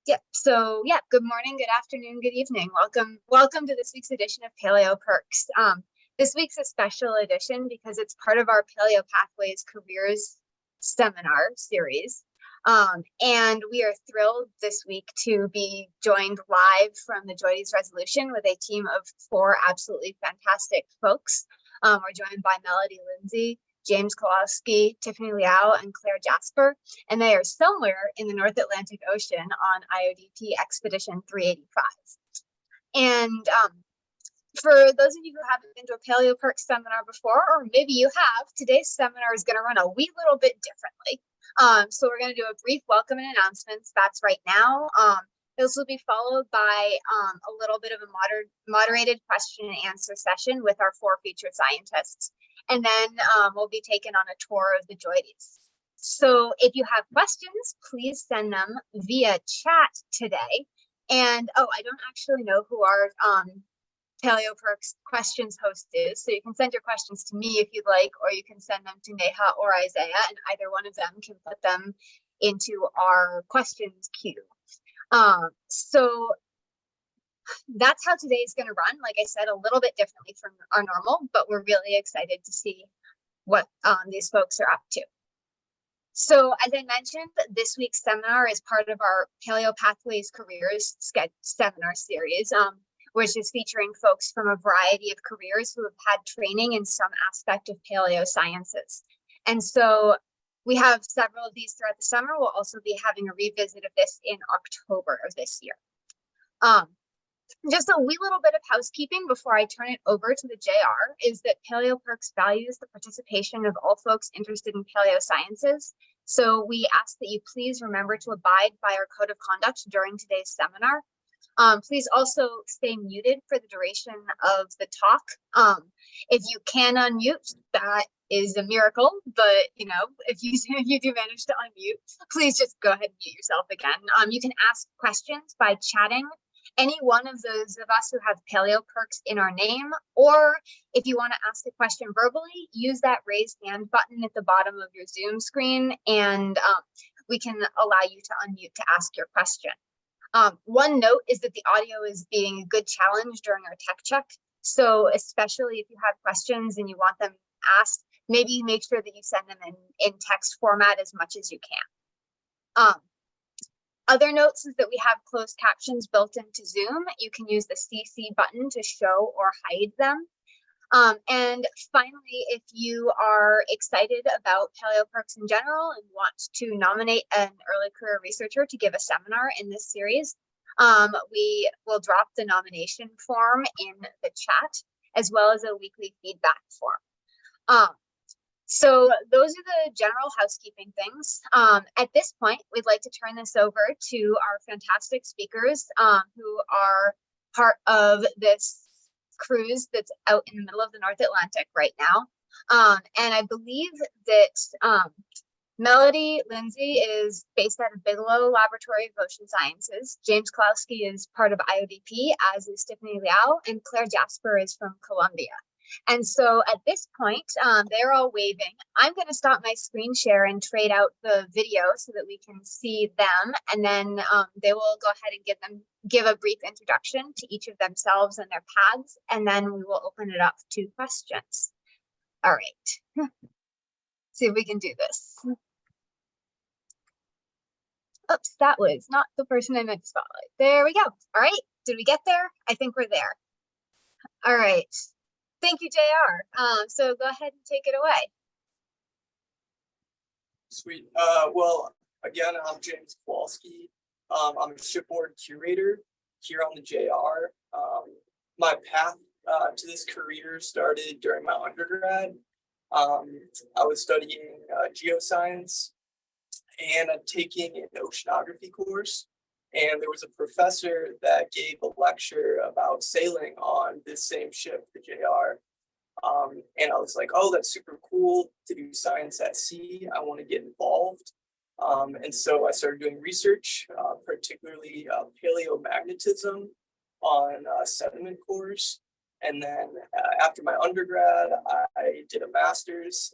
Yep. So yeah, good morning, good afternoon, good evening. Welcome to this week's edition of Paleo Perks. This week's a special edition because it's part of our Paleo Pathways Careers Seminar series. And we are thrilled this week to be joined live from the JOIDES Resolution with a team of 4 absolutely fantastic folks. We're joined by Lindsay, James Kowalski, Tiffany, Liao, and Claire Jasper, and they are somewhere in the North Atlantic Ocean on IODP Expedition 385. And for those of you who haven't been to a Paleo Perks seminar before, or maybe you have, today's seminar is going to run a wee little bit differently. So we're going to do a brief welcome and announcements. That's right now. This will be followed by a little bit of a moderated question and answer session with our 4 featured scientists. And then we'll be taken on a tour of the JOIDES. So if you have questions, please send them via chat today. And I don't actually know who our Paleo Perks questions host is, so you can send your questions to me if you'd like, or you can send them to Neha or Isaiah, and either one of them can put them into our questions queue. So that's how today's going to run. Like I said, a little bit differently from our normal, but we're really excited to see what these folks are up to. So as I mentioned, this week's seminar is part of our Paleo Pathways Careers seminar series, which is featuring folks from a variety of careers who have had training in some aspect of paleo sciences. And so we have several of these throughout the summer. We'll also be having a revisit of this in October of this year. Just a wee little bit of housekeeping before I turn it over to the JR is that Paleo Perks values the participation of all folks interested in paleo sciences. So we ask that you please remember to abide by our code of conduct during today's seminar. Please also stay muted for the duration of the talk. If you can unmute, that is a miracle, but if you do manage to unmute, please just go ahead and mute yourself again. You can ask questions by chatting any one of those of us who have Paleo Perks in our name, or if you want to ask a question verbally, use that raise hand button at the bottom of your Zoom screen, and we can allow you to unmute to ask your question. One note is that the audio is being a good challenge during our tech check. So especially if you have questions and you want them asked, maybe make sure that you send them in text format as much as you can. Other notes is that we have closed captions built into Zoom. You can use the CC button to show or hide them. And finally, if you are excited about Paleo Perks in general and want to nominate an early career researcher to give a seminar in this series, we will drop the nomination form in the chat, as well as a weekly feedback form. So those are the general housekeeping things. At this point, we'd like to turn this over to our fantastic speakers who are part of this cruise that's out in the middle of the North Atlantic right now. And I believe that Lindsay is based out of Bigelow Laboratory of Ocean Sciences. James Kowalski is part of IODP, as is Tiffany, Liao, and Claire Jasper is from Columbia. And so at this point, they're all waving. I'm going to stop my screen share and trade out the video so that we can see them. And then they will go ahead and give a brief introduction to each of themselves and their paths. And then we will open it up to questions. All right. See if we can do this. Oops, that was not the person I meant to spotlight. There we go. All right. Did we get there? I think we're there. All right. Thank you, JR. So go ahead and take it away. Sweet. Well, again, I'm James Kowalski. I'm a shipboard curator here on the JR. My path to this career started during my undergrad. I was studying geoscience, and I'm taking an oceanography course. And there was a professor that gave a lecture about sailing on this same ship, the JR. And I was like, oh, that's super cool to do science at sea. I want to get involved. And so I started doing research, particularly paleomagnetism on sediment cores. And then after my undergrad, I did a master's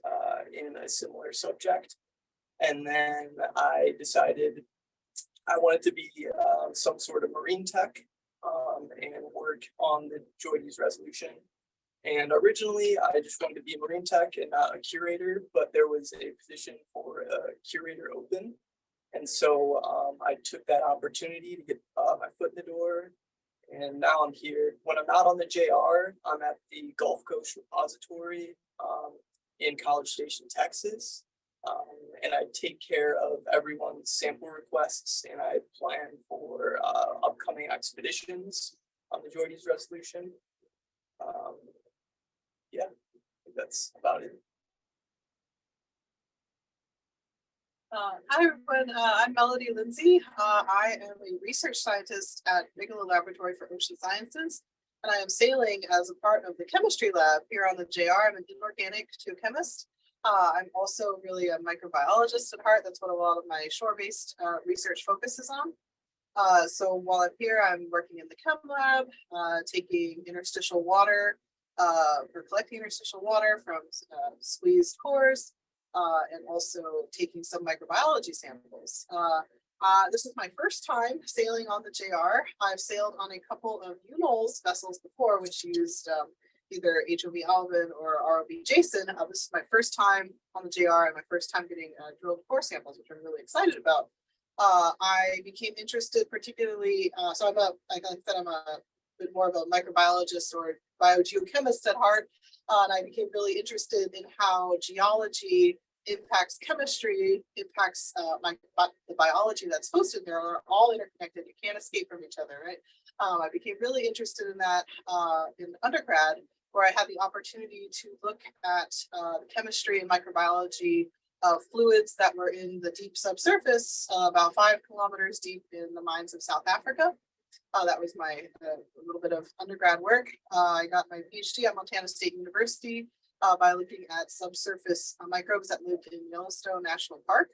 in a similar subject. And then I decided I wanted to be some sort of marine tech and work on the JOIDES Resolution. And originally, I just wanted to be a marine tech and not a curator, but there was a position for a curator open. And so I took that opportunity to get my foot in the door. And now I'm here. When I'm not on the JR, I'm at the Gulf Coast Repository in College Station, Texas. And I take care of everyone's sample requests, and I plan for upcoming expeditions on the JOIDES Resolution. Yeah, I think that's about it. Hi everyone, I'm Lindsay. I am a research scientist at Bigelow Laboratory for Ocean Sciences, and I am sailing as a part of the chemistry lab here on the JR. I'm an inorganic geochemist. I'm also really a microbiologist at heart. That's what a lot of my shore-based research focuses on. So while I'm here, I'm working in the chem lab, taking interstitial water, or collecting interstitial water from squeezed cores, and also taking some microbiology samples. This is my first time sailing on the JR. I've sailed on a couple of UNOLS vessels before, which used either HOV Alvin or ROV Jason. This is my first time on the JR and my first time getting drilled core samples, which I'm really excited about. I became interested particularly, so like I said, I'm a bit more of a microbiologist or biogeochemist at heart. And I became really interested in how geology impacts chemistry, impacts the biology that's hosted there. Are all interconnected. You can't escape from each other, right? I became really interested in that in undergrad, where I had the opportunity to look at the chemistry and microbiology of fluids that were in the deep subsurface, about 5 kilometers deep in the mines of South Africa. That was my little bit of undergrad work. I got my PhD at Montana State University by looking at subsurface microbes that lived in Yellowstone National Park.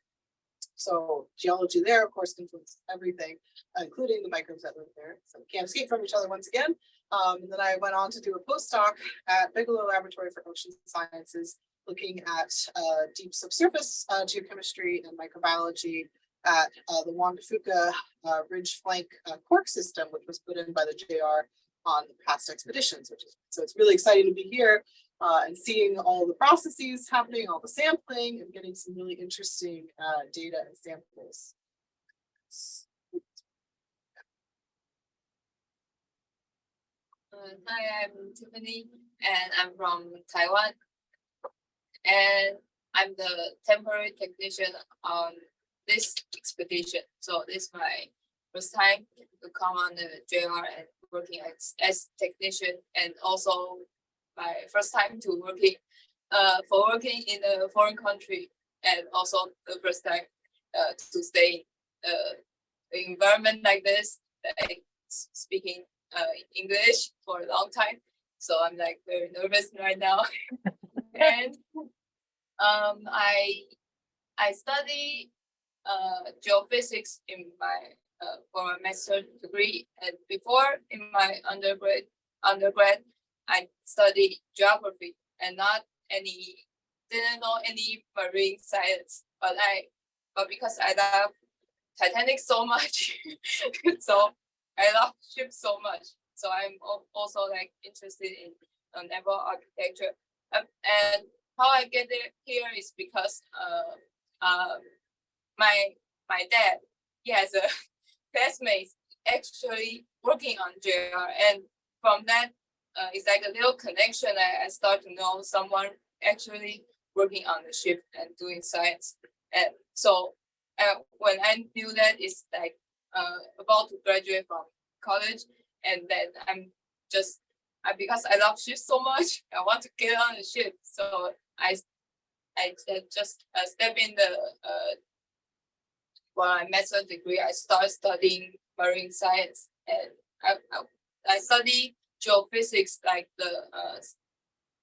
So geology there, of course, influenced everything, including the microbes that live there. So we can't escape from each other once again. And then I went on to do a postdoc at Bigelow Laboratory for Ocean Sciences, looking at deep subsurface geochemistry and microbiology at the Juan de Fuca ridge flank cork system, which was put in by the JR on past expeditions, so it's really exciting to be here and seeing all the processes happening, all the sampling, and getting some really interesting data and samples. Hi, I'm Tiffany, and I'm from Taiwan, and I'm the temporary technician on this expedition. So this is my first time to come on the JR and working as technician, and also my first time to working in a foreign country, and also the first time to stay in environment like this, like speaking English for a long time. So I'm like very nervous right now. And I study geophysics in my for my master's degree, and before in my undergrad I studied geography and didn't know any marine science, but because I love Titanic so much, so I love ships so much, so I'm also like interested in naval architecture, and how I get here is because my dad, he has a classmate actually working on JR, and from that it's like a little connection. I start to know someone actually working on the ship and doing science, and so when I knew that it's like about to graduate from college, and then I'm just because I love ships so much, I want to get on the ship, so I just step in the for my master's degree. I start studying marine science, and I study geophysics, like the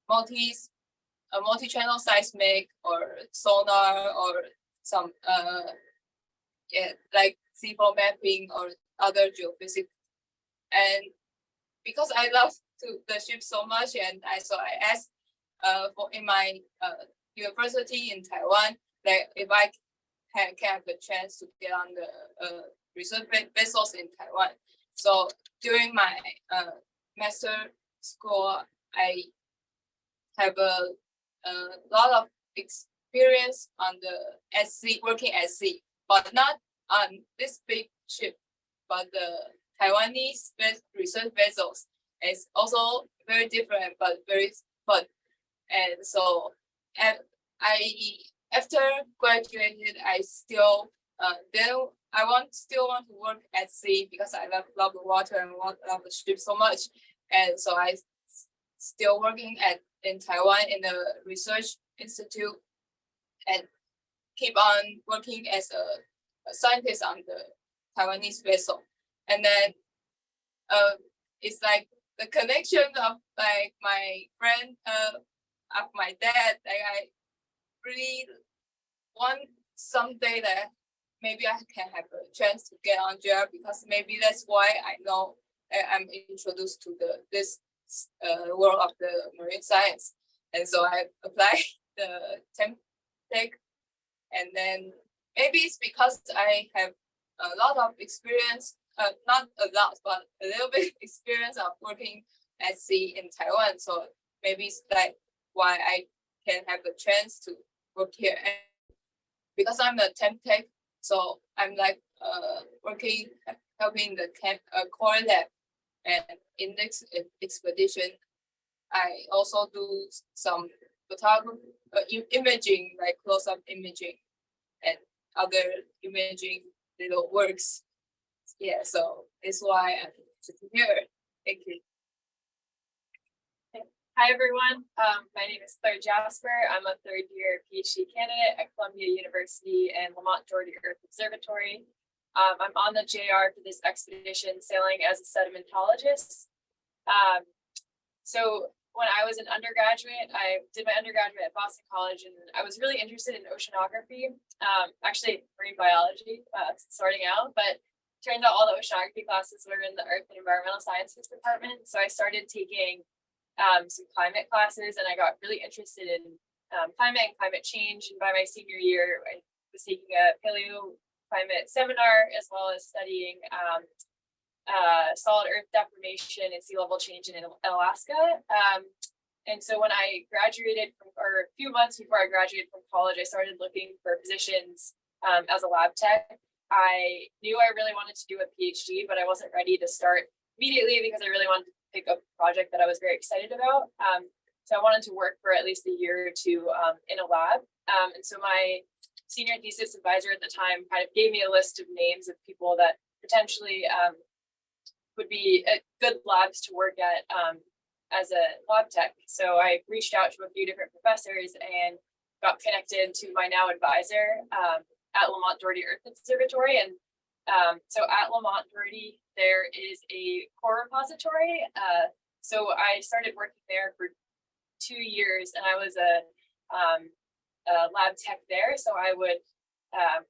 multi-channel seismic or sonar, or some like seafloor mapping or other geophysics. And because I love the ship so much, and I asked for in my university in Taiwan that if I can have the chance to get on the research vessels in Taiwan. So during my master school, I have a lot of experience on the at sea, working at sea, but not on this big ship, but the Taiwanese research vessels is also very different, but very fun. And so, after graduated, I still then I still want to work at sea because I love the water and love the ship so much. And so I still working in Taiwan in the research institute and keep on working as a scientist on the Taiwanese vessel. And then it's like the connection of like my friend of my dad. Like I really want someday that maybe I can have a chance to get on JR, because maybe that's why I know I'm introduced to this world of the marine science. And so I applied the temp tech, and then maybe it's because I have a lot of experience, not a lot, but a little bit experience of working at sea in Taiwan. So maybe it's like why I can have a chance to work here. And because I'm a temp tech, so I'm like working, helping the core lab and in this expedition. I also do some photography, imaging, like close-up imaging and other imaging little works. Yeah, so it's why I'm sitting here. Thank you. Hi, everyone. My name is Jasper. I'm a third-year PhD candidate at Columbia University and Lamont Doherty Earth Observatory. I'm on the JR for this expedition, sailing as a sedimentologist. So when I was an undergraduate, I did my undergraduate at Boston College, and I was really interested in oceanography, actually marine biology, starting out, but turns out all the oceanography classes were in the Earth and Environmental Sciences department. So I started taking some climate classes, and I got really interested in climate and climate change. And by my senior year, I was taking a paleo climate seminar, as well as studying solid earth deformation and sea level change in Alaska. And so when I graduated or a few months before I graduated from college, I started looking for positions as a lab tech. I knew I really wanted to do a PhD, but I wasn't ready to start immediately because I really wanted to pick a project that I was very excited about. So I wanted to work for at least a year or two in a lab. And so my senior thesis advisor at the time kind of gave me a list of names of people that potentially would be good labs to work at as a lab tech. So I reached out to a few different professors and got connected to my now advisor at Lamont Doherty Earth Observatory. And so at Lamont Doherty, there is a core repository. So I started working there for 2 years, and I was a lab tech there. So I would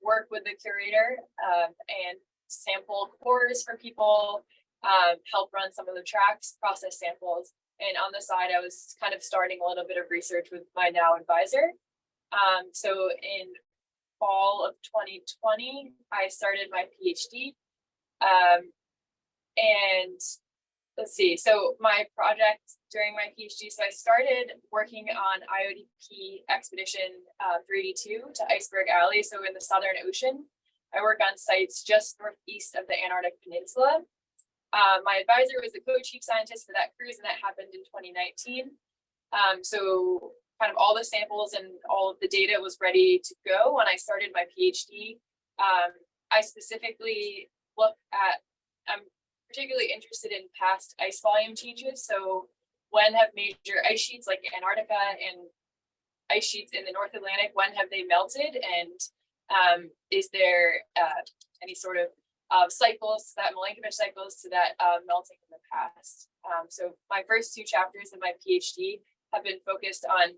work with the curator and sample cores for people, help run some of the tracks, process samples. And on the side, I was kind of starting a little bit of research with my now advisor. So in fall of 2020, I started my PhD. And let's see, so my project during my PhD, so I started working on IODP Expedition 382 to Iceberg Alley, so in the Southern Ocean. I work on sites just northeast of the Antarctic Peninsula. My advisor was the co-chief scientist for that cruise, and that happened in 2019. So kind of all the samples and all of the data was ready to go when I started my PhD. I specifically look at, I'm particularly interested in past ice volume changes. So when have major ice sheets like Antarctica and ice sheets in the North Atlantic, when have they melted? And is there any sort of cycles, that Milankovitch cycles to that melting in the past? So my first 2 chapters of my PhD have been focused on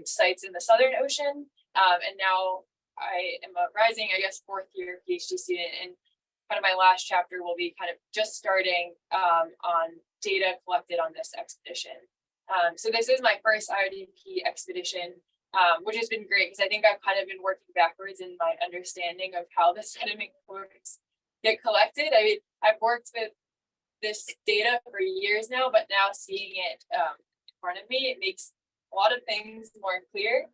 sites in the Southern Ocean. And now I am a rising, I guess, 4th year PhD student, and kind of my last chapter will be kind of just starting on data collected on this expedition. So this is my first IODP expedition, which has been great because I think I've kind of been working backwards in my understanding of how the sediment works get collected. I mean, I've worked with this data for years now, but now seeing it in front of me, it makes a lot of things more clear.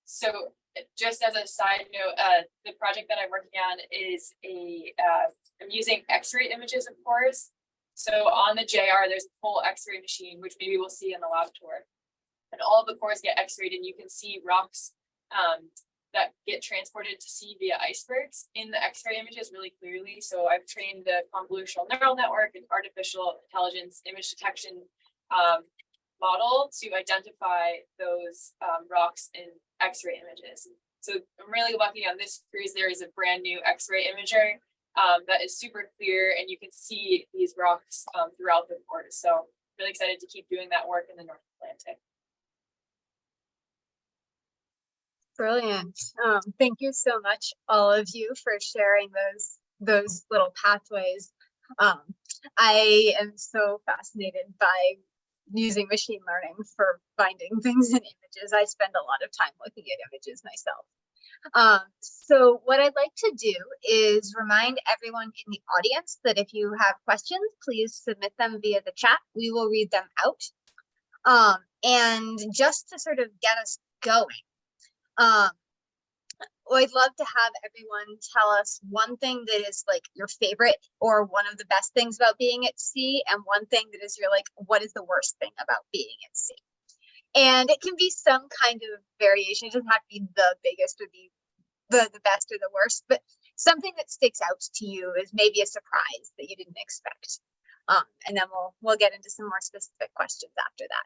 So just as a side note, the project that I'm working on is I'm using X-ray images of cores. So on the JR, there's a full X-ray machine, which maybe we'll see in the lab tour. And all of the cores get X-rayed, and you can see rocks that get transported to sea via icebergs in the X-ray images really clearly. So I've trained the convolutional neural network and artificial intelligence image detection model to identify those rocks in X-ray images. So I'm really lucky on this cruise. There is a brand new X-ray imager that is super clear, and you can see these rocks throughout the port. So really excited to keep doing that work in the North Atlantic. Brilliant. Thank you so much, all of you, for sharing those little pathways. I am so fascinated by using machine learning for finding things in images. I spend a lot of time looking at images myself. So what I'd like to do is remind everyone in the audience that if you have questions, please submit them via the chat. We will read them out. And just to sort of get us going, I'd love to have everyone tell us one thing that is like your favorite or one of the best things about being at sea, and one thing that is your like, what is the worst thing about being at sea? And it can be some kind of variation. It doesn't have to be the biggest or the best or the worst, but something that sticks out to you is maybe a surprise that you didn't expect. And then we'll get into some more specific questions after that.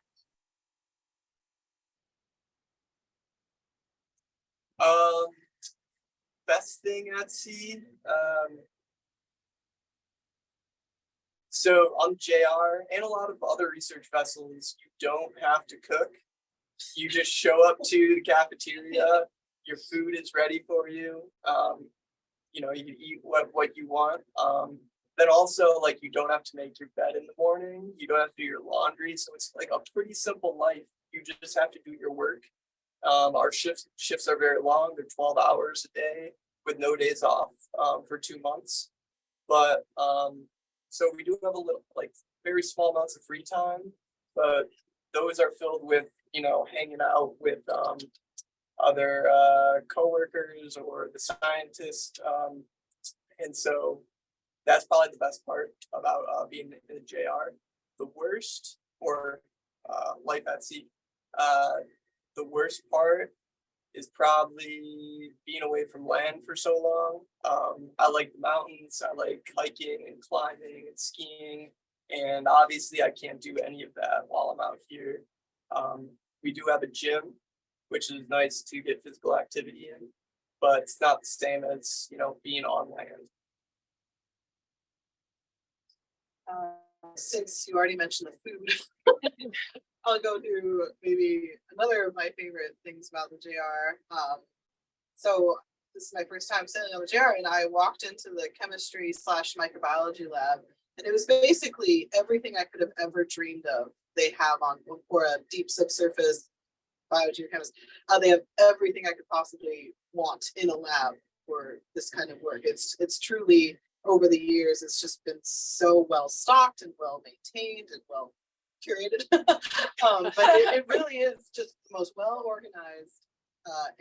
Best thing at sea. So on JR and a lot of other research vessels, you don't have to cook. You just show up to the cafeteria. Your food is ready for you. You know, you can eat what you want. Then also, like, you don't have to make your bed in the morning. You don't have to do your laundry. So it's like a pretty simple life. You just have to do your work. Our shifts are very long. They're 12 hours a day with no days off for 2 months. But so we do have a little, like, very small amounts of free time, but those are filled with, you know, hanging out with other coworkers or the scientists. And so that's probably the best part about being in the JR. The worst, or life at sea, the worst part is probably being away from land for so long. I like the mountains. I like hiking and climbing and skiing. And obviously I can't do any of that while I'm out here. We do have a gym, which is nice to get physical activity in, but it's not the same as, you know, being on land. Since you already mentioned the food, I'll go to maybe another of my favorite things about the JR. So this is my first time sailing on the JR, and I walked into the chemistry / microbiology lab, and it was basically everything I could have ever dreamed of. They have on for a deep subsurface biogeochemist. They have everything I could possibly want in a lab for this kind of work. It's truly, over the years, it's just been so well stocked and well maintained and well curated. But it really is just the most well organized.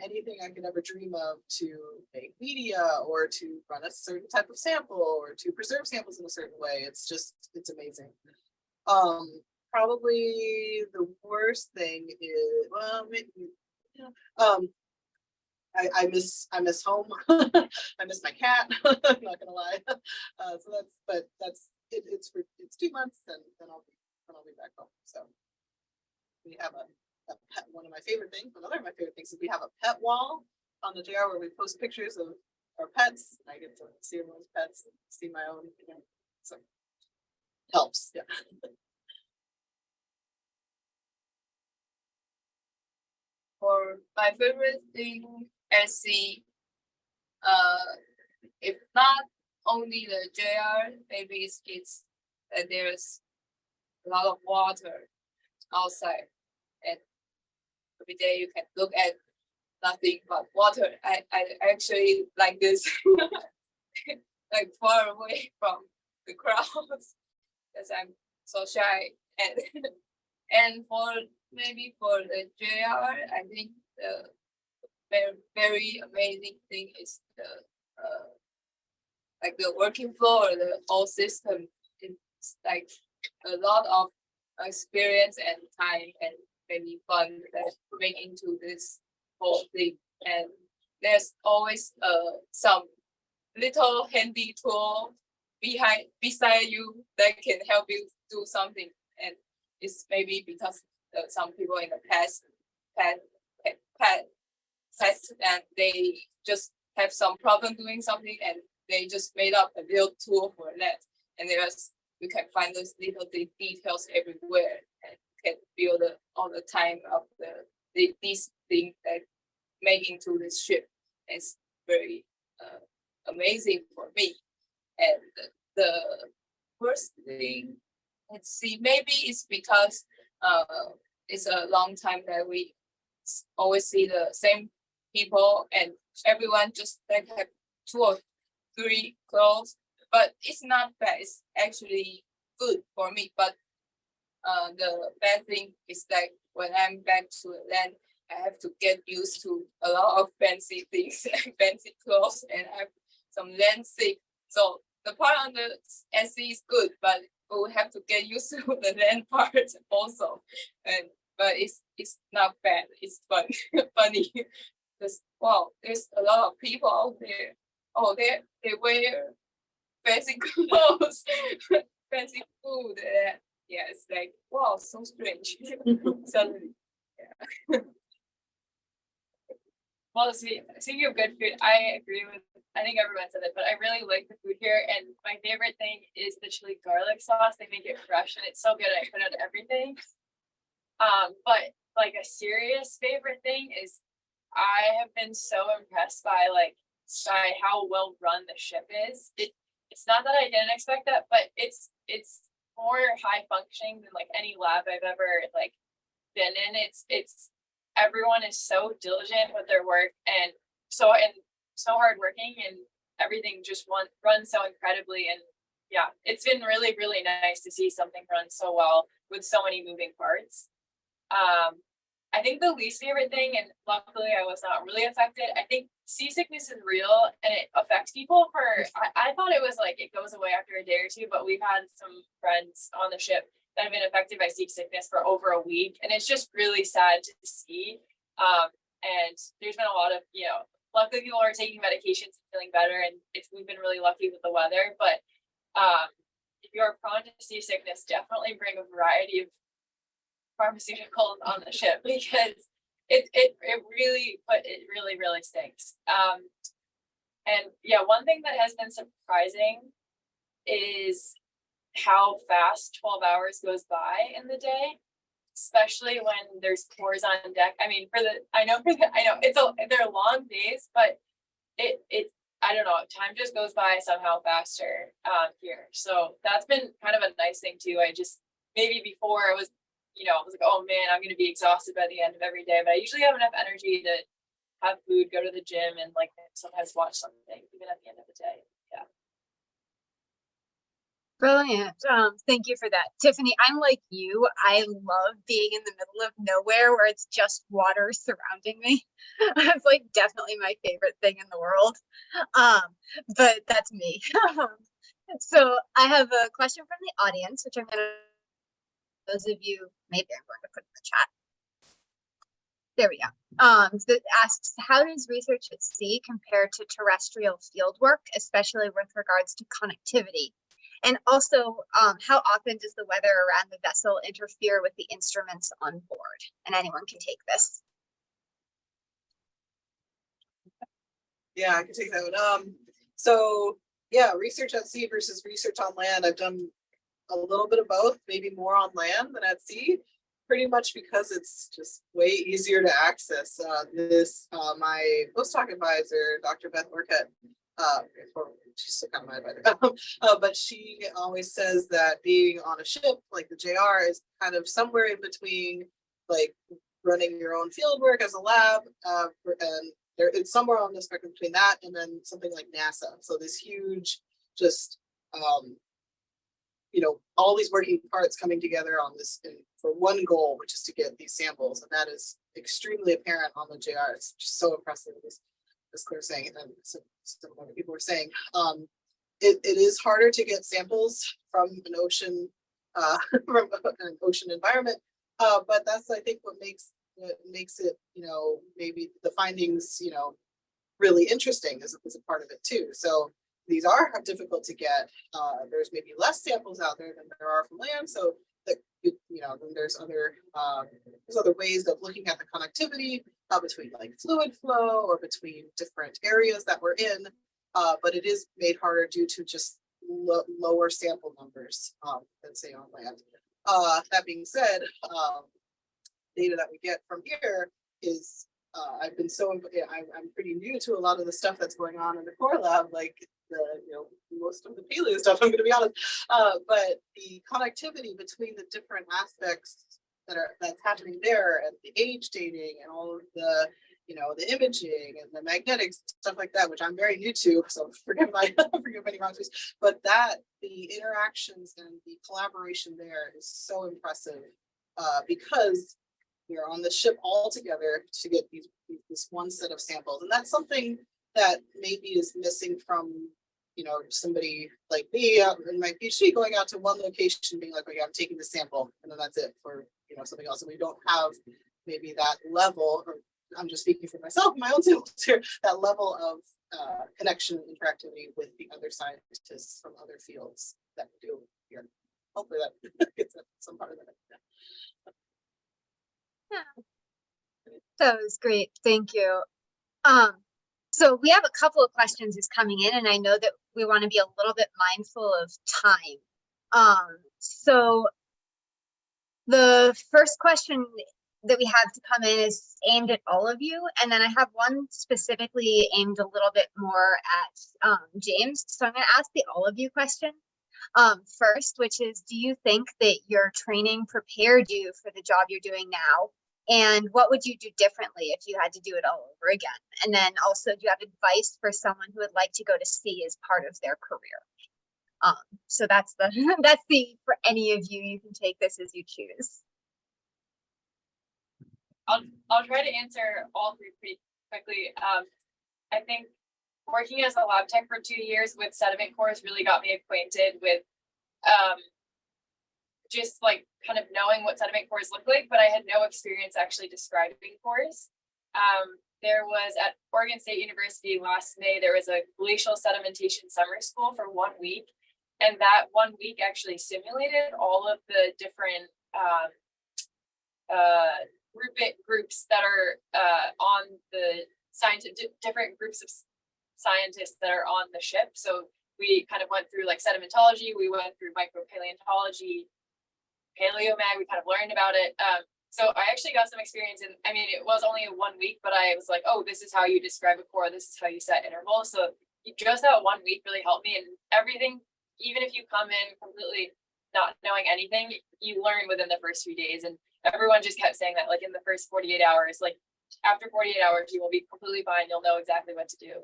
Anything I could ever dream of to make media or to run a certain type of sample or to preserve samples in a certain way. It's amazing. Probably the worst thing is, well, maybe, yeah. I miss home. I miss my cat. I'm not gonna lie. So it's 2 months, and then I'll be back home. So we have a pet. One of my favorite things. Another of my favorite things is we have a pet wall on the JR where we post pictures of our pets. I get to see everyone's pets and see my own. You know, so helps. Yeah. For my favorite thing at sea, if not only the JR, maybe it's that there's a lot of water outside, and every day you can look at nothing but water. I actually like this. like far away from the crowds because I'm so shy. And and for maybe for the JR, I think the very amazing thing is the like the working flow or the whole system. It's like a lot of experience and time and maybe fun that make into this whole thing. And there's always some little handy tool beside you that can help you do something. And it's maybe because some people in the past and they just have some problem doing something and they just made up a little tool for that. And you can find those little details everywhere and can build all the time of these things that make into this ship. It's very amazing for me. And the first thing, let's see, maybe it's because it's a long time that we always see the same people and everyone just like have 2 or 3 clothes, but it's not bad. It's actually good for me. But the bad thing is that when I'm back to land, I have to get used to a lot of fancy things, fancy clothes, and I have some land sick. So the part on the SC is good, but we have to get used to the land part also. But it's not bad. It's fun, funny. Because wow, there's a lot of people out there. Oh, they wear fancy clothes, fancy food. Yeah, it's like wow, so strange. Suddenly, yeah. Well, speaking of good food, I agree with, I think everyone said it, but I really like the food here. And my favorite thing is the chili garlic sauce. They make it fresh and it's so good. I put it on everything. But like a serious favorite thing is I have been so impressed by how well run the ship is. It's not that I didn't expect that, but it's more high functioning than like any lab I've ever like been in. It's everyone is so diligent with their work and so hardworking, and everything just runs so incredibly. And yeah, it's been really, really nice to see something run so well with so many moving parts. I think the least favorite thing, and luckily I was not really affected, I think seasickness is real and it affects people I thought it was like it goes away after a day or two, but we've had some friends on the ship that have been affected by seasickness for over a week, and it's just really sad to see. And there's been a lot of, luckily people are taking medications and feeling better, and we've been really lucky with the weather. But if you're prone to seasickness, definitely bring a variety of pharmaceuticals on the ship because it really stinks. And yeah, one thing that has been surprising is how fast 12 hours goes by in the day, especially when there's tours on deck. I mean, I know they're long days, but it I don't know, time just goes by somehow faster here. So that's been kind of a nice thing too. Maybe before I was like, oh man, I'm gonna be exhausted by the end of every day, but I usually have enough energy to have food, go to the gym, and like sometimes watch something even at the end of the day. Yeah. Brilliant. Thank you for that. Tiffany, I'm like you. I love being in the middle of nowhere where it's just water surrounding me. It's like definitely my favorite thing in the world. But that's me. So I have a question from the audience, which I'm going to, those of you, maybe I'm going to put in the chat. There we go. So it asks, how does research at sea compare to terrestrial field work, especially with regards to connectivity? And also, how often does the weather around the vessel interfere with the instruments on board? And anyone can take this. Yeah, I can take that one. So yeah, research at sea versus research on land. I've done a little bit of both, maybe more on land than at sea, pretty much because it's just way easier to access. My postdoc advisor, Dr. Beth Orcutt, she's still kind of my advisor, but she always says that being on a ship like the JR is kind of somewhere in between like running your own field work as a lab and it's somewhere on the spectrum between that and then something like NASA. So this huge, just all these working parts coming together on this for one goal, which is to get these samples, and that is extremely apparent on the JR. It's just so impressive, as Claire was saying, and some other people were saying. It is harder to get samples from an ocean, from an ocean environment, but that's, I think, what makes it, maybe the findings, really interesting is a part of it too. So these are difficult to get. There's maybe less samples out there than there are from land. So that, then there's other ways of looking at the connectivity between like fluid flow or between different areas that we're in. But it is made harder due to just lower sample numbers than say on land. That being said, data that we get from here is I'm pretty new to a lot of the stuff that's going on in the core lab, like most of the paleo stuff, I'm going to be honest. But the connectivity between the different aspects that's happening there, and the age dating and all of the the imaging and the magnetics, stuff like that, which I'm very new to, so forgive any wrong tweets, but the interactions and the collaboration there is so impressive because we're on the ship all together to get this one set of samples. And that's something that maybe is missing from, somebody like me in my PhD going out to one location, being like, okay, I'm taking the sample, and then that's it for, something else. And we don't have maybe that level, or I'm just speaking for myself, my own samples here, that level of connection and interactivity with the other scientists from other fields that we do here. Hopefully that gets some part of that. Yeah. That was great. Thank you. So we have a couple of questions is coming in, and I know that we want to be a little bit mindful of time. So the first question that we have to come in is aimed at all of you, and then I have one specifically aimed a little bit more at James. So I'm going to ask the all of you question first, which is, do you think that your training prepared you for the job you're doing now? And what would you do differently if you had to do it all over again? And then also, do you have advice for someone who would like to go to sea as part of their career? So that's for any of you. You can take this as you choose. I'll try to answer all three pretty quickly. I think working as a lab tech for 2 years with sediment cores really got me acquainted with just like kind of knowing what sediment cores look like, but I had no experience actually describing cores. There was at Oregon State University last May, there was a glacial sedimentation summer school for 1 week. And that 1 week actually simulated all of the different groups that are on the different groups of scientists that are on the ship. So we kind of went through like sedimentology, we went through micropaleontology, paleomag, we kind of learned about it. So I actually got some experience in, I mean, it was only 1 week, but I was like, oh, this is how you describe a core, this is how you set intervals. So just that 1 week really helped me, and everything, even if you come in completely not knowing anything, you learn within the first few days. And everyone just kept saying that, like in the first 48 hours, like after 48 hours, you will be completely fine. You'll know exactly what to do.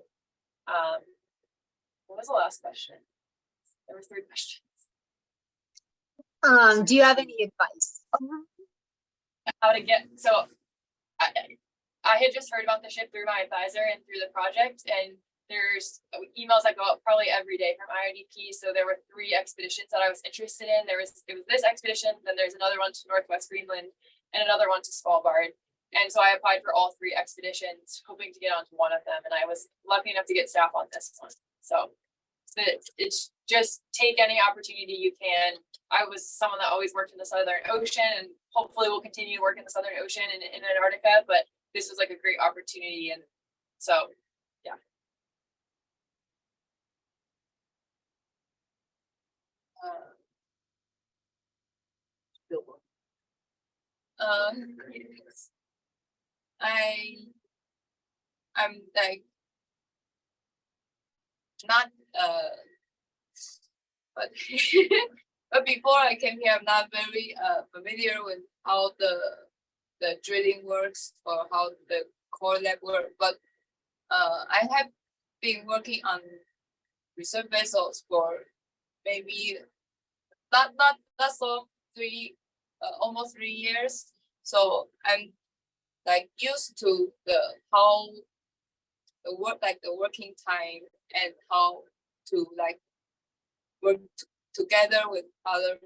What was the last question? There was 3 questions. Do you have any advice? How to get, so I had just heard about the ship through my advisor and through the project, and there's emails that go out probably every day from IODP. So there were 3 expeditions that I was interested in. It was this expedition, then there's another one to Northwest Greenland, and another one to Svalbard. And so I applied for all 3 expeditions, hoping to get onto one of them. And I was lucky enough to get staff on this one. So it's just take any opportunity you can. I was someone that always worked in the Southern Ocean, and hopefully will continue to work in the Southern Ocean and in Antarctica, but this was like a great opportunity. And so, yeah. I'm like not but but before I came here, I'm not very familiar with how the drilling works or how the core lab works. But I have been working on research vessels for maybe not so almost 3 years. So I'm like used to how the working time and how to like work together with other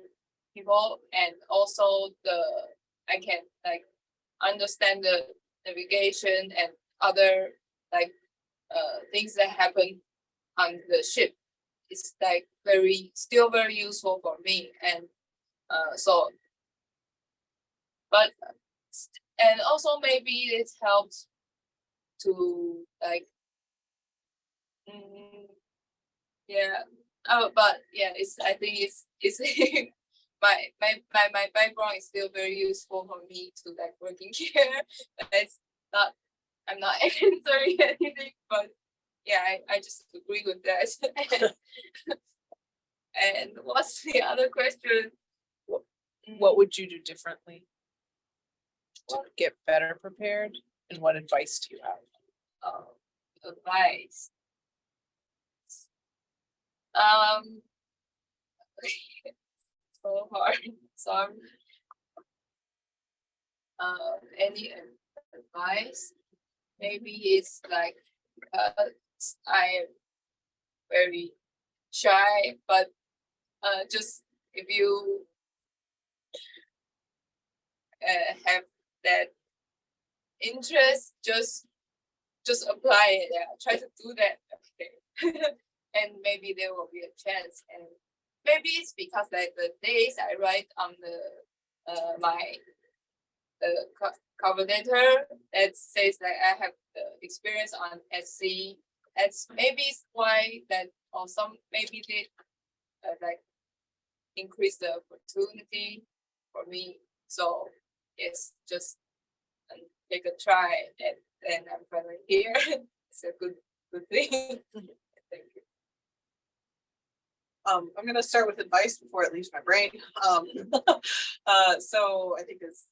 people, and also I can like understand the navigation and other like things that happen on the ship. It's like still very useful for me, and so but and also maybe it helps to like yeah. Oh, but yeah, I think it's my background is still very useful for me to like working here. It's not, I'm not answering anything, but yeah, I just agree with that. And what's the other question? What would you do differently to get better prepared? And what advice do you have? Advice. So hard. So any advice? Maybe it's like I'm very shy, but just if you have that interest, just apply it. Yeah, try to do that. Okay. And maybe there will be a chance. And maybe it's because like the days I write on the cover letter that says that I have the experience on SC. That's maybe why that, or some maybe they like increase the opportunity for me. So it's just take a try, and then I'm finally here. It's a good thing. Thank you. I'm gonna start with advice before it leaves my brain. So I think as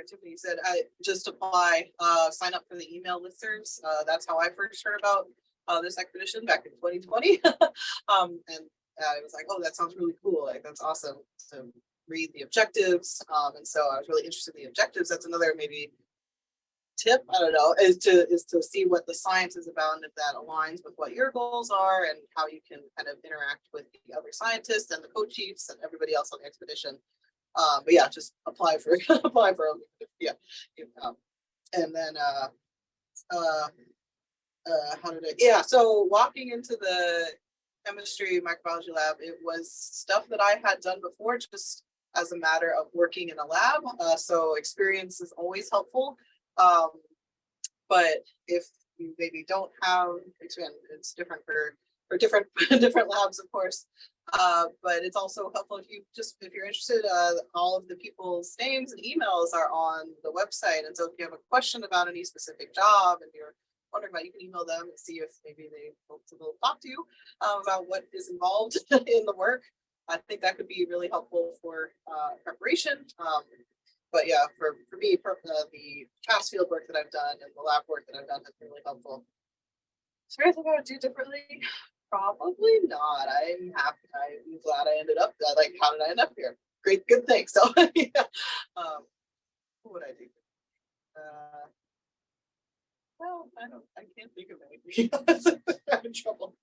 Tiffany said, I just apply, sign up for the email listservs. That's how I first heard about this expedition back in 2020. And I was like, oh, that sounds really cool. Like, that's awesome to read the objectives. And so I was really interested in the objectives. That's another maybe tip, I don't know, is to see what the science is about, and if that aligns with what your goals are, and how you can kind of interact with the other scientists and the co-chiefs and everybody else on the expedition. But yeah, just apply for them. Yeah. And then so walking into the chemistry microbiology lab, it was stuff that I had done before, just as a matter of working in a lab. So experience is always helpful. But if you maybe don't have experience, it's different for different different labs, of course. But it's also helpful if you're interested, all of the people's names and emails are on the website. And so if you have a question about any specific job and you're wondering about, you can email them and see if maybe they will talk to you about what is involved in the work. I think that could be really helpful for preparation. But yeah, for me, the past field work that I've done and the lab work that I've done has been really helpful. Is there anything I would do differently? Probably not. I'm happy. I'm glad I ended up. Like, how did I end up here? Great, good thing. So, yeah. What would I do? Well, I can't think of anything. I'm in trouble.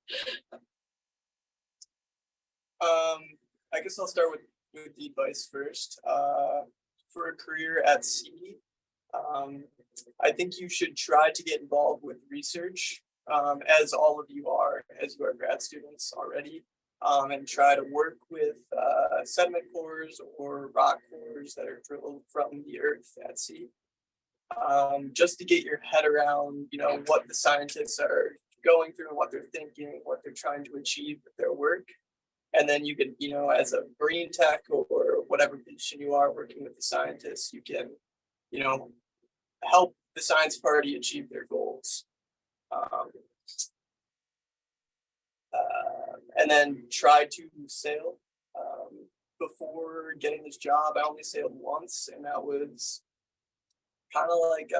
I guess I'll start with the advice first. For a career at sea, I think you should try to get involved with research, as all of you are, as you are grad students already, and try to work with sediment cores or rock cores that are drilled from the earth at sea, just to get your head around, what the scientists are going through, what they're thinking, what they're trying to achieve with their work. And then you can, as a marine tech or whatever position you are working with the scientists, you can, help the science party achieve their goals. And then try to sail. Before getting this job, I only sailed once, and that was kind of like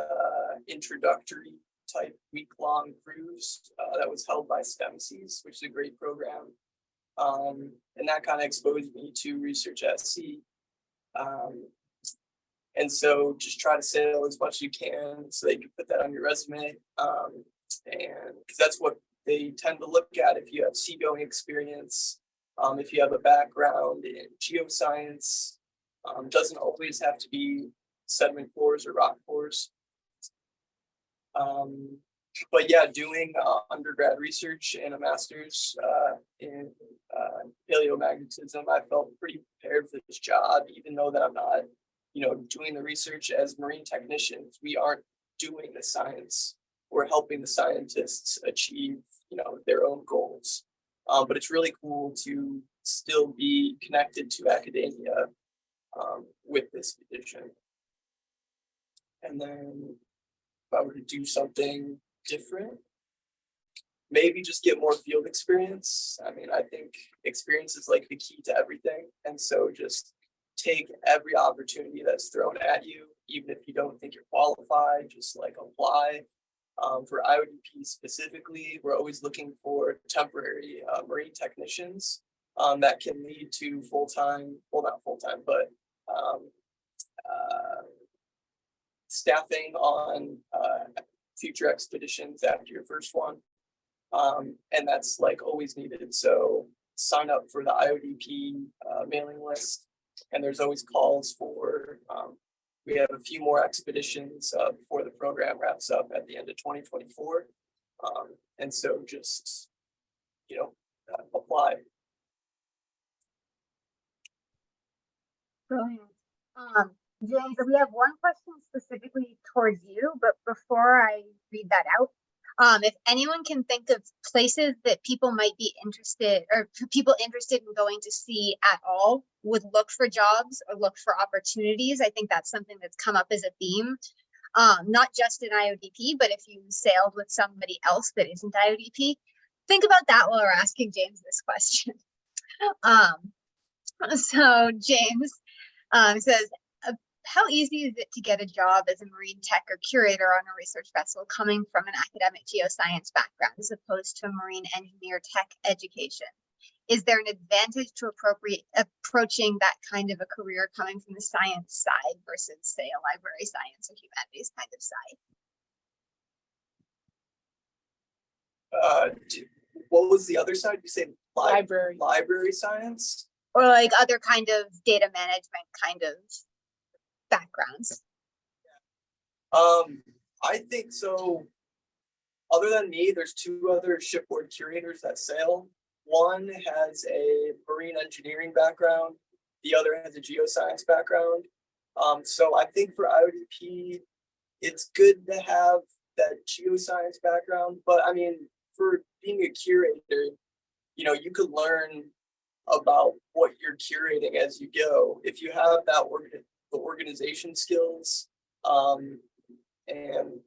introductory type week-long cruise that was held by STEMCs, which is a great program. And that kind of exposed me to research at sea. And so just try to sail as much as you can so that you can put that on your resume. And because that's what they tend to look at if you have seagoing experience, if you have a background in geoscience, doesn't always have to be sediment cores or rock cores. But yeah, doing undergrad research and a master's in paleomagnetism, I felt pretty prepared for this job, even though that I'm not, doing the research as marine technicians. We aren't doing the science. We're helping the scientists achieve, their own goals. But it's really cool to still be connected to academia with this edition. And then if I were to do something different, maybe just get more field experience. I mean, I think experience is like the key to everything. And so just take every opportunity that's thrown at you, even if you don't think you're qualified, just like apply. For IODP specifically, we're always looking for temporary marine technicians that can lead to full-time, well, not full-time, but staffing on future expeditions after your first one. And that's like always needed. So sign up for the IODP mailing list. And there's always calls for, we have a few more expeditions before the program wraps up at the end of 2024. And so just, apply. Brilliant. James, we have one question specifically towards you, but before I read that out, if anyone can think of places that people might be interested, or people interested in going to sea at all would look for jobs or look for opportunities, I think that's something that's come up as a theme, not just in IODP, but if you sailed with somebody else that isn't IODP, think about that while we're asking James this question. So James says, how easy is it to get a job as a marine tech or curator on a research vessel coming from an academic geoscience background as opposed to a marine engineer tech education? Is there an advantage to approaching that kind of a career coming from the science side versus, say, a library science or humanities kind of side? What was the other side? You say Library science? Or like other kind of data management kind of backgrounds? I think so. Other than me, there's two other shipboard curators that sail. One has a marine engineering background. The other has a geoscience background. So I think for IODP, it's good to have that geoscience background. But I mean, for being a curator, you could learn about what you're curating as you go. If you have that the organization skills, and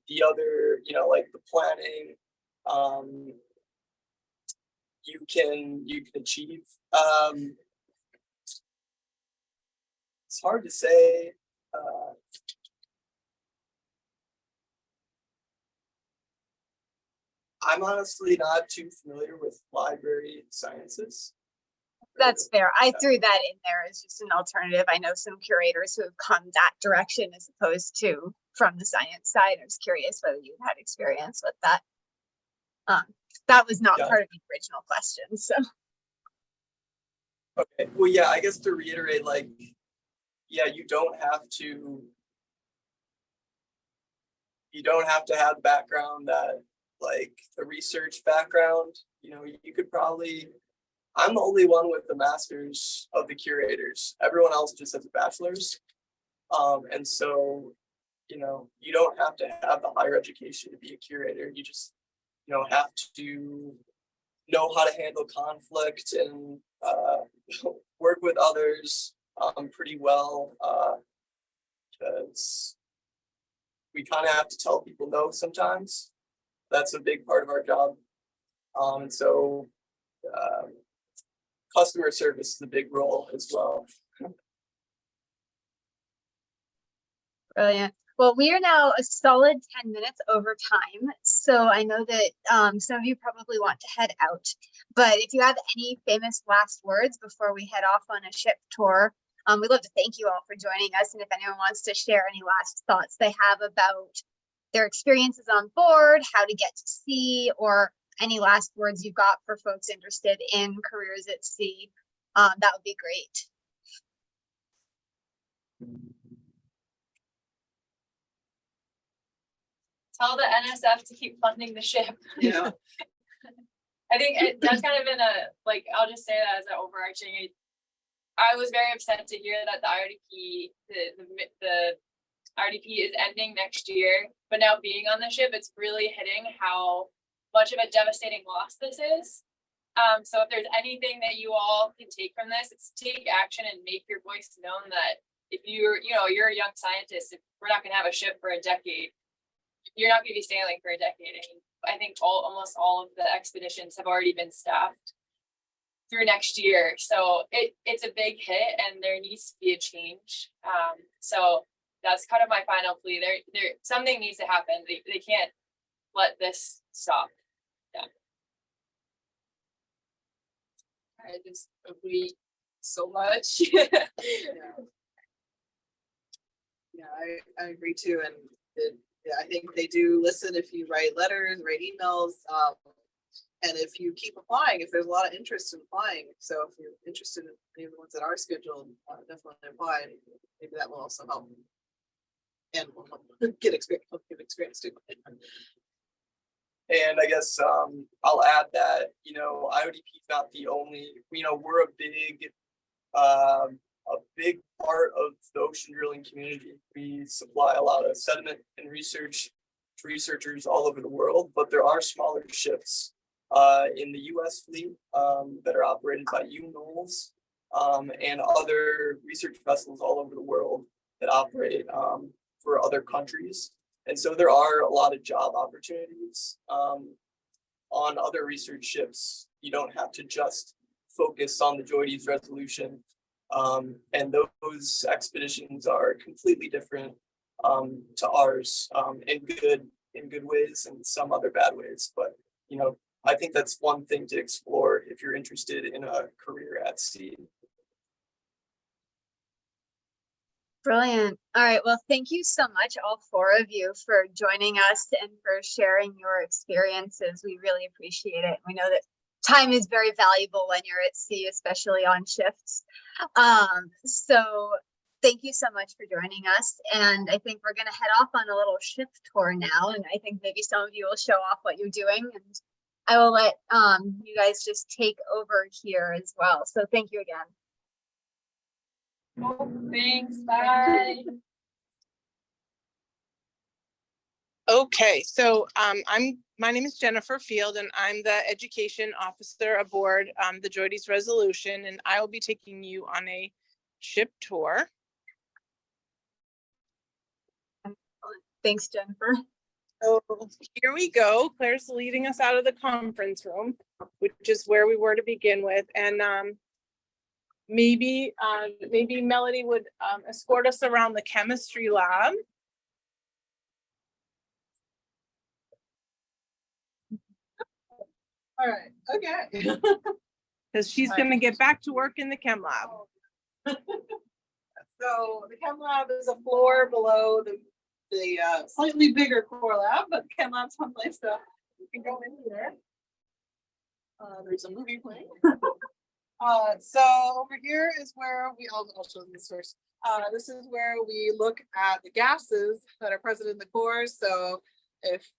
the other, like the planning, you can achieve. It's hard to say. I'm honestly not too familiar with library sciences. That's fair. I threw that in there as just an alternative. I know some curators who have come that direction as opposed to from the science side. I was curious whether you had experience with that. That was not part of the original question. So. Okay. Well, yeah, I guess to reiterate, you don't have to have background that a research background. You could probably. I'm the only one with the master's of the curators. Everyone else just has a bachelor's. And so, you don't have to have the higher education to be a curator. You just, have to know how to handle conflict and work with others pretty well. Because we kind of have to tell people no sometimes. That's a big part of our job. And so, customer service is a big role as well. Brilliant. Well, we are now a solid 10 minutes over time. So I know that some of you probably want to head out. But if you have any famous last words before we head off on a ship tour, we'd love to thank you all for joining us. And if anyone wants to share any last thoughts they have about their experiences on board, how to get to sea, or any last words you've got for folks interested in careers at sea, that would be great. Tell the NSF to keep funding the ship. Yeah. I think that's kind of been I'll just say that as an overarching. I was very upset to hear that the IODP, the IODP is ending next year, but now being on the ship, it's really hitting how much of a devastating loss this is. So if there's anything that you all can take from this, it's take action and make your voice known that if you're a young scientist, if we're not gonna have a ship for a decade, you're not gonna be sailing for a decade. And I think almost all of the expeditions have already been staffed through next year. So it's a big hit and there needs to be a change. So that's kind of my final plea. There something needs to happen. They can't let this stop. Yeah. I just agree so much. Yeah, I agree too. And I think they do listen if you write letters, write emails, and if you keep applying, if there's a lot of interest in applying. So if you're interested in any of the ones that are scheduled, definitely apply. Maybe that will also help. And will help get experience too. And I guess I'll add that, IODP is not the only, we're a big part of the ocean drilling community. We supply a lot of sediment and research to researchers all over the world, but there are smaller ships in the US fleet that are operated by UNOLS and other research vessels all over the world that operate for other countries. And so there are a lot of job opportunities on other research ships. You don't have to just focus on the JOIDES Resolution. And those expeditions are completely different to ours in good ways and some other bad ways. But, I think that's one thing to explore if you're interested in a career at sea. Brilliant. All right. Well, thank you so much, all four of you, for joining us and for sharing your experiences. We really appreciate it. We know that time is very valuable when you're at sea, especially on shifts. So thank you so much for joining us. And I think we're going to head off on a little ship tour now. And I think maybe some of you will show off what you're doing. And I will let you guys just take over here as well. So thank you again. Thanks. Bye. Okay, so my name is Jennifer Field and I'm the education officer aboard the JOIDES Resolution, and I will be taking you on a ship tour. Thanks, Jennifer. So here we go. Claire's leading us out of the conference room, which is where we were to begin with, and maybe Melody would escort us around the chemistry lab. All right. Okay. Because she's going to get back to work in the chem lab. So the chem lab is a floor below the slightly bigger core lab, but the chem lab's someplace so you can go in there. There's a movie playing. So over here is where I'll show this first. This is where we look at the gases that are present in the core. So if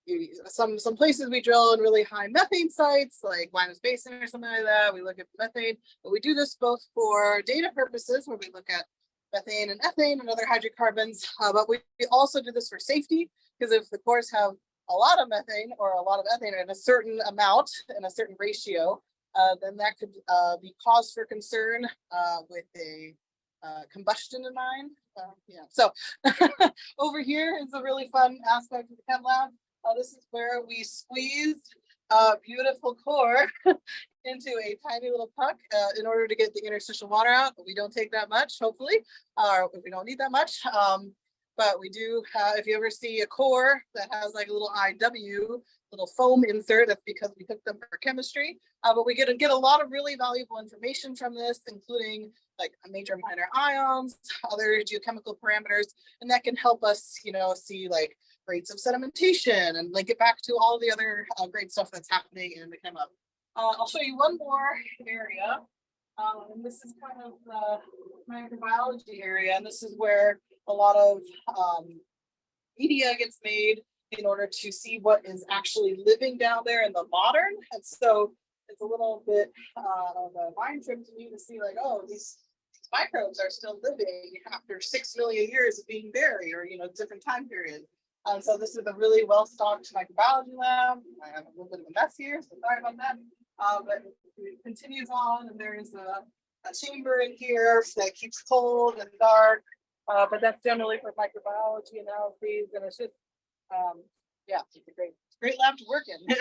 some places we drill in really high methane sites like Linus Basin or something like that, we look at methane, but we do this both for data purposes where we look at methane and ethane and other hydrocarbons, but we also do this for safety, because if the cores have a lot of methane or a lot of ethane in a certain amount in a certain ratio, then that could be cause for concern with a combustion in mind. Yeah, so over here is a really fun aspect of the chem lab. This is where we squeezed a beautiful core into a tiny little puck in order to get the interstitial water out. But we don't take that much, hopefully, or we don't need that much. but we do have, if you ever see a core that has like a little IW, little foam insert, that's because we took them for chemistry. But we get a lot of really valuable information from this, including like major minor ions, other geochemical parameters, and that can help us, you know, see like rates of sedimentation and link it back to all the other great stuff that's happening in the chem lab. I'll show you one more area. And this is kind of the microbiology area, and this is where a lot of media gets made in order to see what is actually living down there in the modern. And so it's a little bit of a mind trip to me to see like, oh, these microbes are still living after 6 million years of being buried, or, you know, different time periods. So this is a really well-stocked microbiology lab. I have a little bit of a mess here, so sorry about that. But it continues on, and there is a chamber in here that keeps cold and dark. But that's generally for microbiology analyses, and it's just, yeah, it's a great lab to work in.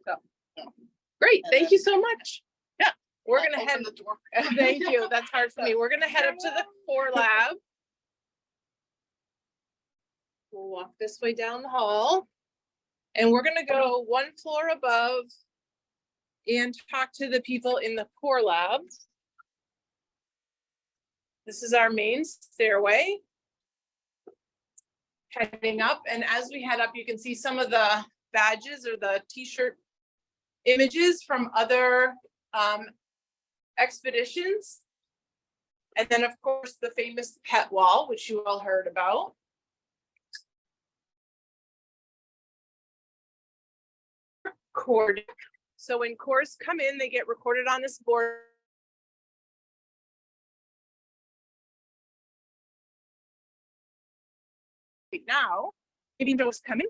So, Great, and thank then- you so much. Yeah. We're I'll gonna head, open the door. thank you, that's hard for me. We're gonna head up to the core lab. We'll walk this way down the hall. And we're gonna go one floor above and talk to the people in the core lab. This is our main stairway. Heading up, and as we head up, you can see some of the badges or the t-shirt images from other expeditions. And then, of course, the famous pet wall, which you all heard about. Core. So when cores come in, they get recorded on this board. Right now, maybe those coming.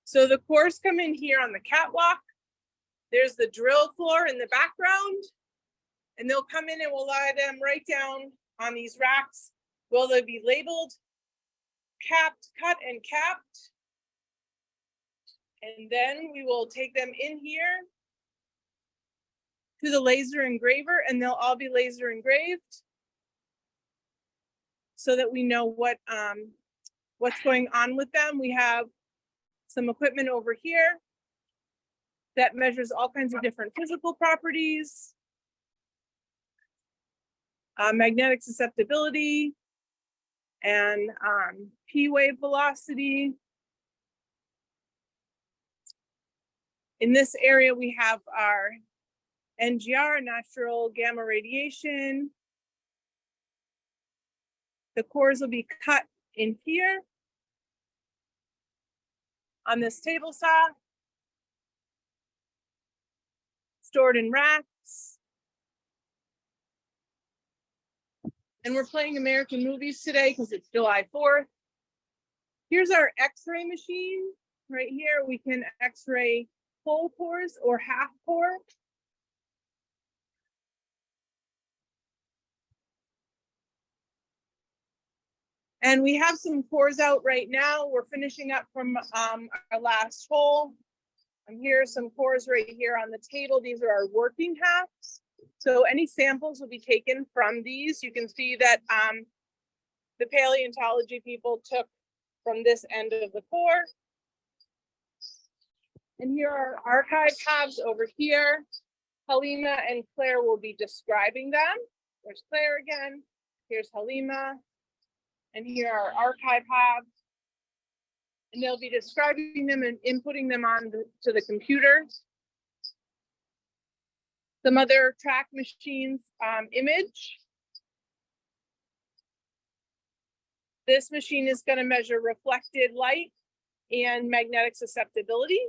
So the cores come in here on the catwalk. There's the drill floor in the background, and they'll come in and we'll lie them right down on these racks. Will they be labeled, capped, cut and capped? And then we will take them in here to the laser engraver, and they'll all be laser engraved so that we know what's going on with them. We have some equipment over here that measures all kinds of different physical properties, magnetic susceptibility, and P wave velocity. In this area, we have our NGR, natural gamma radiation. The cores will be cut in here on this table saw, stored in racks. And we're playing American movies today because it's July 4th. Here's our X-ray machine right here. We can X-ray whole cores or half core. And we have some cores out right now. We're finishing up from our last hole. And here are some cores right here on the table. These are our working halves. So any samples will be taken from these. You can see that the paleontology people took from this end of the core. And here are archive halves over here. Halima and Claire will be describing them. There's Claire again. Here's Halima. And here are archive halves. And they'll be describing them and inputting them on to the computer. Some other track machines image. This machine is going to measure reflected light and magnetic susceptibility.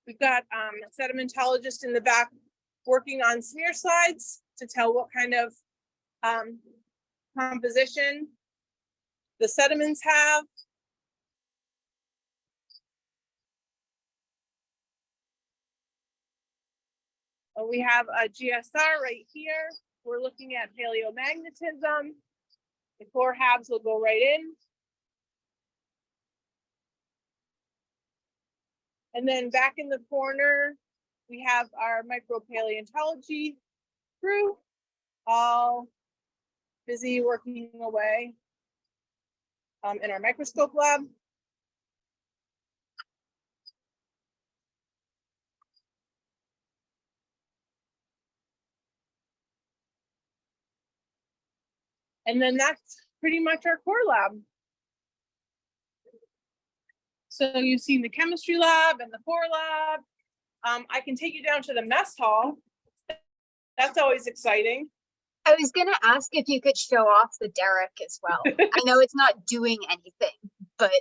We've got a sedimentologist in the back working on smear slides to tell what kind of composition the sediments have. We have a GSR right here. We're looking at paleomagnetism. The core halves will go right in. And then back in the corner, we have our micropaleontology crew. all busy working away in our microscope lab. And then that's pretty much our core lab. So you've seen the chemistry lab and the core lab. I can take you down to the mess hall. That's always exciting. I was gonna ask if you could show off the derrick as well. I know it's not doing anything, but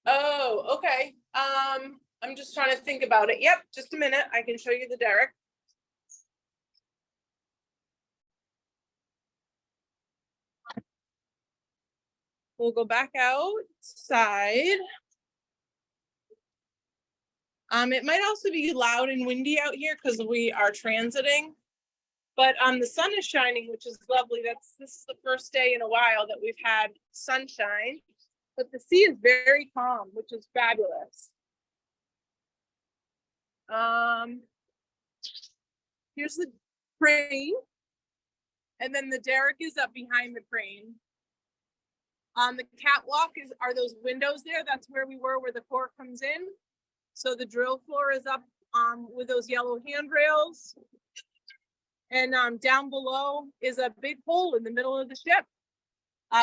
Oh, okay. I'm just trying to think about it. Yep, just a minute. I can show you the derrick. We'll go back outside. It might also be loud and windy out here because we are transiting, but the sun is shining, which is lovely. This is the first day in a while that we've had sunshine, but the sea is very calm, which is fabulous. Here's the crane, and then the derrick is up behind the crane. The catwalk are those windows there. That's where we were, where the core comes in. So the drill floor is up with those yellow handrails. And down below is a big hole in the middle of the ship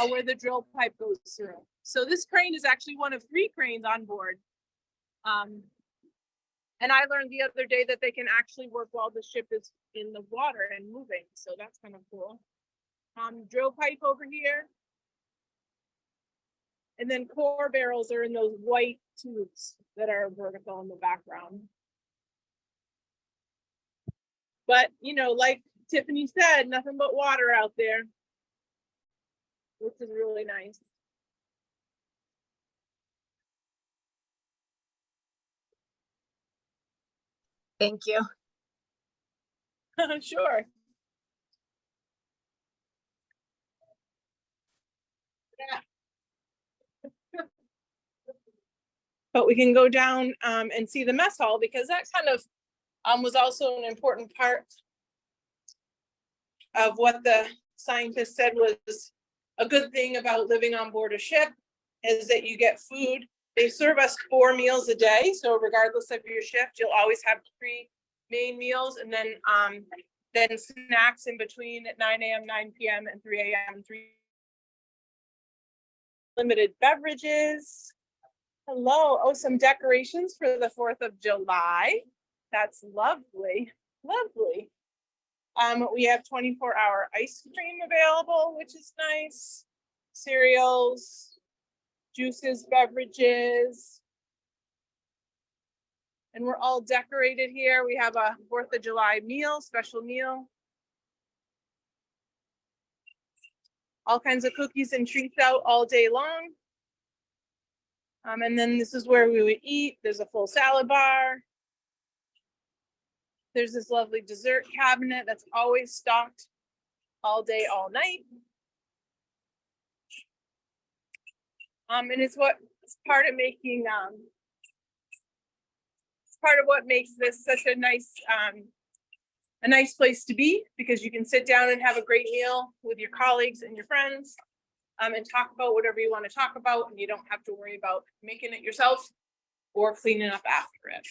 where the drill pipe goes through. So this crane is actually one of 3 cranes on board. And I learned the other day that they can actually work while the ship is in the water and moving. So that's kind of cool. Drill pipe over here. And then core barrels are in those white tubes that are vertical in the background. But, you know, like Tiffany said, nothing but water out there, which is really nice. thank you. Sure. But we can go down and see the mess hall, because that kind of was also an important part of what the scientists said was a good thing about living on board a ship, is that you get food. They serve us 4 meals a day. So regardless of your shift, you'll always have 3 main meals, and then snacks in between at 9 a.m., 9 p.m., and 3 a.m. 3 limited beverages. Hello. Oh, some decorations for the 4th of July. That's lovely. Lovely. We have 24-hour ice cream available, which is nice. Cereals, juices, beverages. And we're all decorated here. We have a 4th of July meal, special meal. All kinds of cookies and treats out all day long. And then this is where we would eat. There's a full salad bar. There's this lovely dessert cabinet that's always stocked all day, all night. And it's part of making, it's part of what makes this such a nice place to be, because you can sit down and have a great meal with your colleagues and your friends. And talk about whatever you want to talk about, and you don't have to worry about making it yourself or cleaning up after it.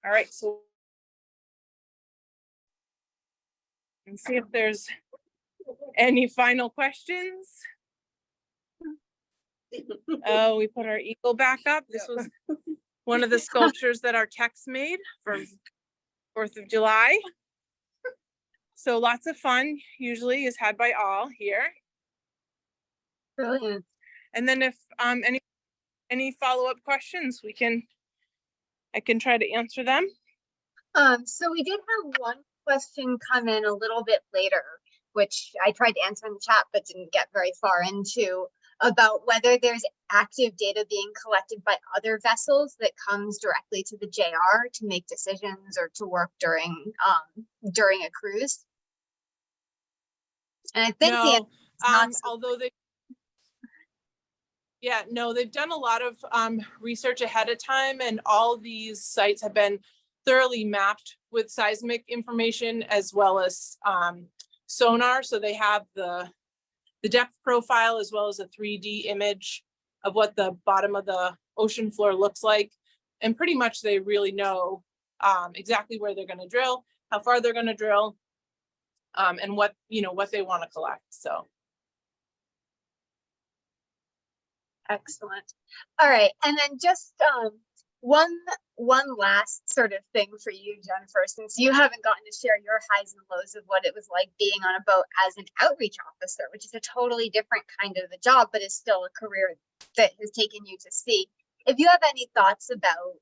All right, so let's see if there's any final questions. Oh, we put our eagle back up. This was one of the sculptures that our techs made for 4th of July. So lots of fun usually is had by all here. Brilliant. And then if any follow-up questions, I can try to answer them. So we did have one question come in a little bit later, which I tried to answer in the chat but didn't get very far into, about whether there's active data being collected by other vessels that comes directly to the JR to make decisions or to work during a cruise. And I think No, although Yeah, no, they've done a lot of research ahead of time, and all these sites have been thoroughly mapped with seismic information as well as sonar. So they have the depth profile as well as a 3D image of what the bottom of the ocean floor looks like. And pretty much they really know exactly where they're going to drill, how far they're going to drill, and what they want to collect. So. Excellent. All right, and then just one last sort of thing for you, Jennifer, since you haven't gotten to share your highs and lows of what it was like being on a boat as an outreach officer, which is a totally different kind of a job, but is still a career that has taken you to sea. If you have any thoughts about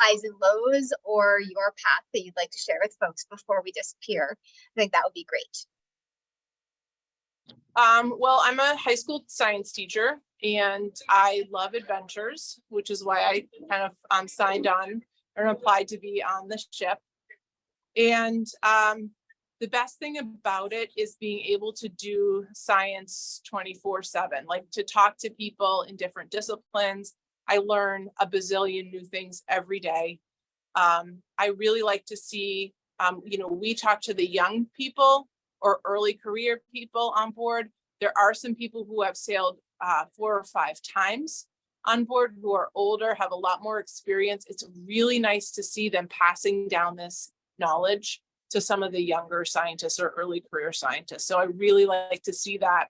highs and lows or your path that you'd like to share with folks before we disappear, I think that would be great. Well, I'm a high school science teacher and I love adventures, which is why I kind of signed on and applied to be on the ship. And the best thing about it is being able to do science 24/7, like to talk to people in different disciplines. I learn a bazillion new things every day. I really like to see, we talk to the young people or early career people on board. There are some people who have sailed 4 or 5 times on board who are older, have a lot more experience. It's really nice to see them passing down this knowledge to some of the younger scientists or early career scientists. So I really like to see that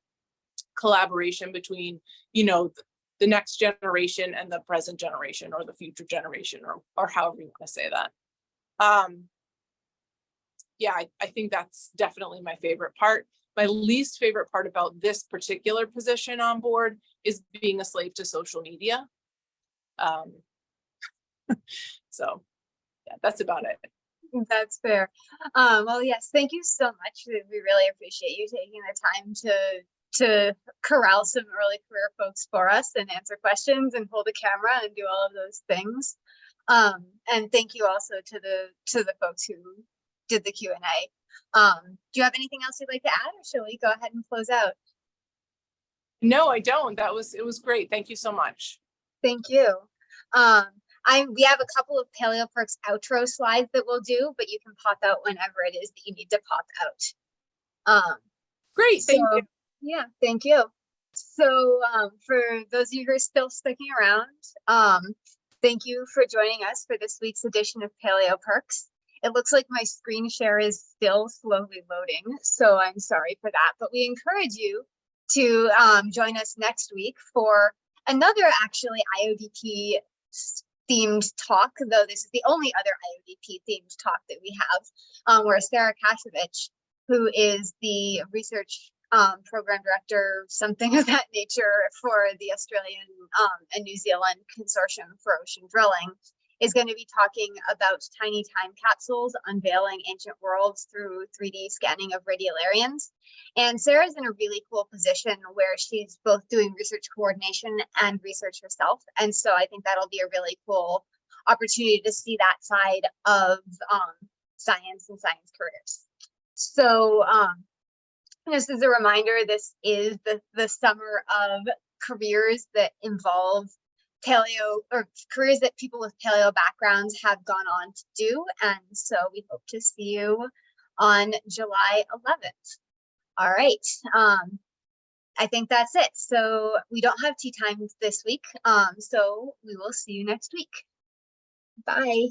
collaboration between, the next generation and the present generation or the future generation or however you want to say that. Yeah, I think that's definitely my favorite part. My least favorite part about this particular position on board is being a slave to social media. So yeah, that's about it. That's fair. Well, yes, thank you so much. We really appreciate you taking the time to corral some early career folks for us and answer questions and hold a camera and do all of those things. And thank you also to the folks who did the Q&A. Do you have anything else you'd like to add, or shall we go ahead and close out? No, I don't. It was great. Thank you so much. Thank you. We have a couple of Paleo Perks outro slides that we'll do, but you can pop out whenever it is that you need to pop out. Great, thank you. Yeah, thank you. So for those of you who are still sticking around, thank you for joining us for this week's edition of Paleo Perks. It looks like my screen share is still slowly loading, so I'm sorry for that, but we encourage you to join us next week for another actually IODP themed talk, though this is the only other IODP themed talk that we have, where Sarah Kasevich, who is the research program director, something of that nature, for the Australian and New Zealand Consortium for Ocean Drilling, is going to be talking about tiny time capsules unveiling ancient worlds through 3D scanning of radiolarians. And Sarah's in a really cool position where she's both doing research coordination and research herself. And so I think that'll be a really cool opportunity to see that side of science and science careers. So just as a reminder, this is the summer of careers that involve paleo, or careers that people with paleo backgrounds have gone on to do. And so we hope to see you on July 11th. All right. I think that's it. So we don't have tea time this week. So we will see you next week. Bye.